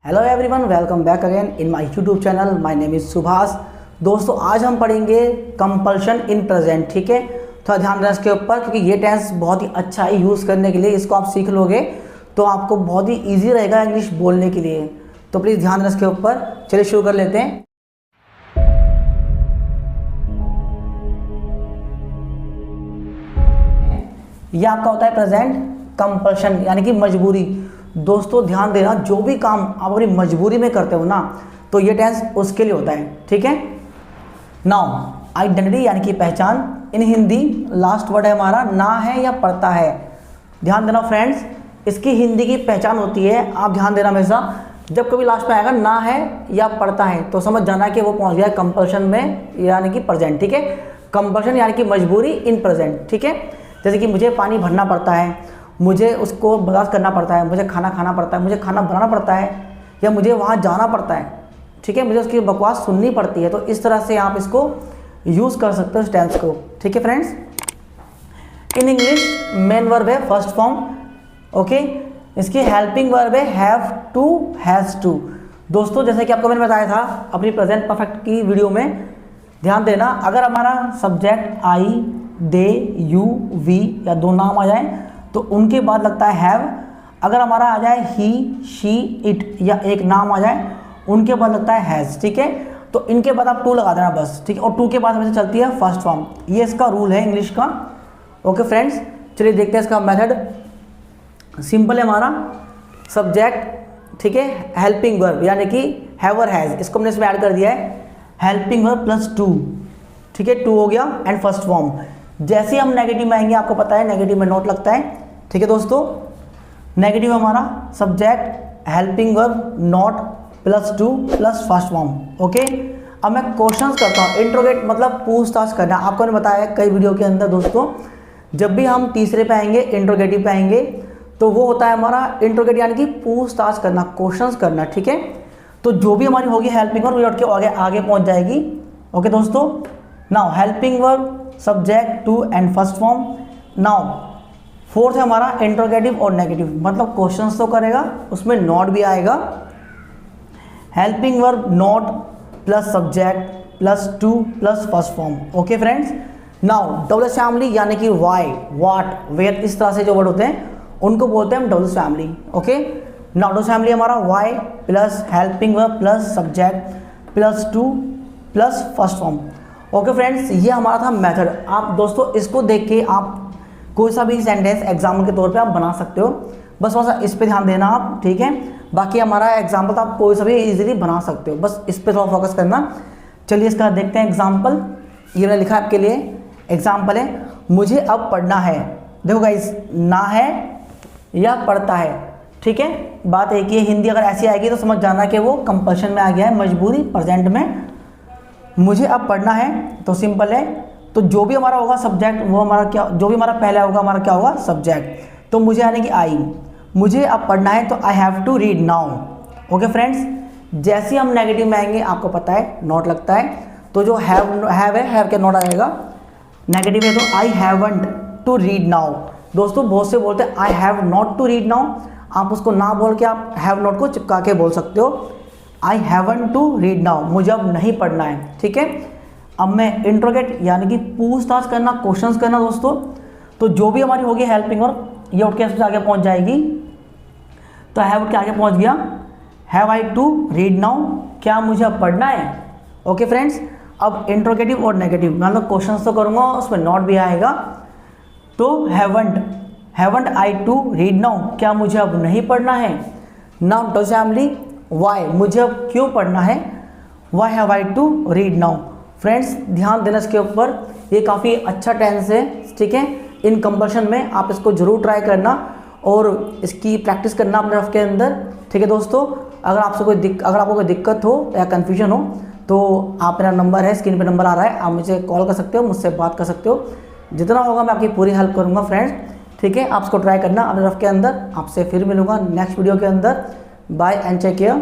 Hello everyone, welcome back again in my YouTube channel. My name is Subhash. दोस्तों आज हम पढ़ेंगे कंपल्शन इन प्रेजेंट। ठीक है, थोड़ा ध्यान देना इसके ऊपर क्योंकि ये टेंस बहुत ही अच्छा है यूज़ करने के लिए। इसको आप सीख लोगे तो आपको बहुत ही ईजी रहेगा इंग्लिश बोलने के लिए, तो प्लीज़ ध्यान देना इसके ऊपर। चलिए शुरू कर लेते हैं। यह आपका होता है प्रेजेंट कंपल्शन यानी कि मजबूरी। दोस्तों ध्यान देना, जो भी काम आप अपनी मजबूरी में करते हो ना तो ये टेंस उसके लिए होता है। ठीक है, नाउ आइडेंटिटी यानी कि पहचान। इन हिंदी लास्ट वर्ड है हमारा ना है या पड़ता है। ध्यान देना फ्रेंड्स, इसकी हिंदी की पहचान होती है। आप ध्यान देना हमेशा, जब कभी लास्ट में आएगा ना है या पड़ता है तो समझ जाना कि वो पहुंच गया कंपल्शन में यानी कि प्रेजेंट। ठीक है, कंपल्शन यानी कि मजबूरी इन प्रेजेंट। ठीक है, जैसे कि मुझे पानी भरना पड़ता है, मुझे उसको बर्दाश्त करना पड़ता है, मुझे खाना खाना पड़ता है, मुझे खाना बनाना पड़ता है, या मुझे वहाँ जाना पड़ता है। ठीक है, मुझे उसकी बकवास सुननी पड़ती है। तो इस तरह से आप इसको यूज़ कर सकते हो इस टेंस को। ठीक है friends, in English main verb है फर्स्ट फॉर्म। ओके, इसकी हेल्पिंग वर्ब है हैव टू, हैज़ टू। दोस्तों जैसे कि आपको मैंने बताया था अपनी प्रेजेंट परफेक्ट की वीडियो में, ध्यान देना, अगर हमारा subject I, they, you, we या दो नाम आ जाए तो उनके बाद लगता है हैव। अगर हमारा आ जाए ही, शी, इट या एक नाम आ जाए उनके बाद लगता है हैज़। ठीक है, तो इनके बाद आप टू लगा देना बस। ठीक है, और टू के बाद हमेशा चलती है फर्स्ट फॉर्म। ये इसका रूल है इंग्लिश का। ओके फ्रेंड्स, चलिए देखते हैं इसका मेथड। सिंपल है हमारा सब्जेक्ट, ठीक है, हेल्पिंग वर्ब यानी कि हैव और हैज़, इसको हमने इसमें ऐड कर दिया है। हेल्पिंग वर्ब प्लस टू, ठीक है, टू हो गया एंड फर्स्ट फॉर्म। जैसे ही हम नेगेटिव में आएंगे, आपको पता है नेगेटिव में नोट लगता है। ठीक है दोस्तों, नेगेटिव हमारा subject helping verb not plus to plus first form. Okay, अब मैं क्वेश्चंस करता हूँ। इंट्रोगेट मतलब पूछताछ करना। आपको मैंने बताया कई वीडियो के अंदर दोस्तों, जब भी हम तीसरे पे आएंगे इंट्रोगेटिव पे आएंगे तो वो होता है हमारा इंट्रोगेट यानी कि पूछताछ करना, क्वेश्चंस करना। ठीक है, तो जो भी हमारी होगी हेल्पिंग वर्ब उठ के आगे आगे पहुँच जाएगी। ओके दोस्तों, now helping verb subject to and first form. Now fourth है हमारा इंट्रोगेटिव और नेगेटिव, मतलब क्वेश्चंस तो करेगा, उसमें नॉट भी आएगा। Helping verb not plus subject plus to plus first form. Okay friends, now double family यानी कि वाई, वाट, वेयर, इस तरह से जो वर्ड होते हैं उनको बोलते हैं हम double family. Okay, now double family हमारा Y plus helping verb plus subject plus to plus first form. Okay friends, ये हमारा था मेथड। आप दोस्तों इसको देख के आप कोई सा भी सेंटेंस एग्जाम्पल के तौर पे आप बना सकते हो। बस थोड़ा सा इस पे ध्यान देना आप। ठीक है, बाकी हमारा एग्जाम्पल तो आप कोई सा भी इजीली बना सकते हो, बस इस पे थोड़ा फोकस करना। चलिए इसका देखते हैं एग्जाम्पल। ये मैंने लिखा है आपके लिए, एग्जाम्पल है मुझे अब पढ़ना है। देखो गाइस, ना है या पढ़ता है। ठीक है, बात एक ही है, हिंदी अगर ऐसी आएगी तो समझ जाना कि वो कंपल्शन में आ गया है, मजबूरी प्रेजेंट में। मुझे अब पढ़ना है तो सिंपल है, तो जो भी हमारा होगा सब्जेक्ट वो हमारा क्या, जो भी हमारा पहला होगा हमारा क्या होगा सब्जेक्ट। तो मुझे यानी कि आई, मुझे अब पढ़ना है तो I have to read now. Okay friends, जैसे ही हम नेगेटिव में आएंगे आपको पता है नॉट लगता है, तो जो हैव है, हैव के नॉट आएगा। नेगेटिव है तो I haven't to read now. दोस्तों बहुत से बोलते हैं I have not to read now, आप उसको ना बोल के आप हैव नॉट को चिपका के बोल सकते हो, I haven't to read now, मुझे अब नहीं पढ़ना है। ठीक है, अब मैं इंट्रोगेट यानी कि पूछताछ करना, क्वेश्चंस करना दोस्तों, तो जो भी हमारी होगी हेल्पिंग वर्ब ये उठ के इससे आगे पहुंच जाएगी। तो हैव उठ के आगे पहुंच गया, have I to read now, क्या मुझे अब पढ़ना है। ओके फ्रेंड्स, अब इंट्रोगेटिव और नेगेटिव मतलब क्वेश्चंस तो करूँगा, उसमें नॉट भी आएगा। तो haven't I to read now, क्या मुझे अब नहीं पढ़ना है। नाउ डज फैमिली वाई, मुझे अब क्यों पढ़ना है। Why have I to read now. Friends ध्यान देना इसके ऊपर, ये काफ़ी अच्छा टेंस है। ठीक है, इन कंपल्शन में आप इसको जरूर ट्राई करना और इसकी प्रैक्टिस करना अपने रफ के अंदर। ठीक है दोस्तों, अगर आपको कोई दिक्कत हो या कन्फ्यूजन हो तो आप, मेरा नंबर है स्क्रीन पे नंबर आ रहा है, आप मुझे कॉल कर सकते हो, मुझसे बात कर सकते हो। जितना होगा मैं आपकी पूरी हेल्प करूँगा फ्रेंड्स। ठीक है, आप इसको ट्राई करना अपने रफ के अंदर। आपसे फिर मिलूँगा नेक्स्ट वीडियो के अंदर। Bye and take care.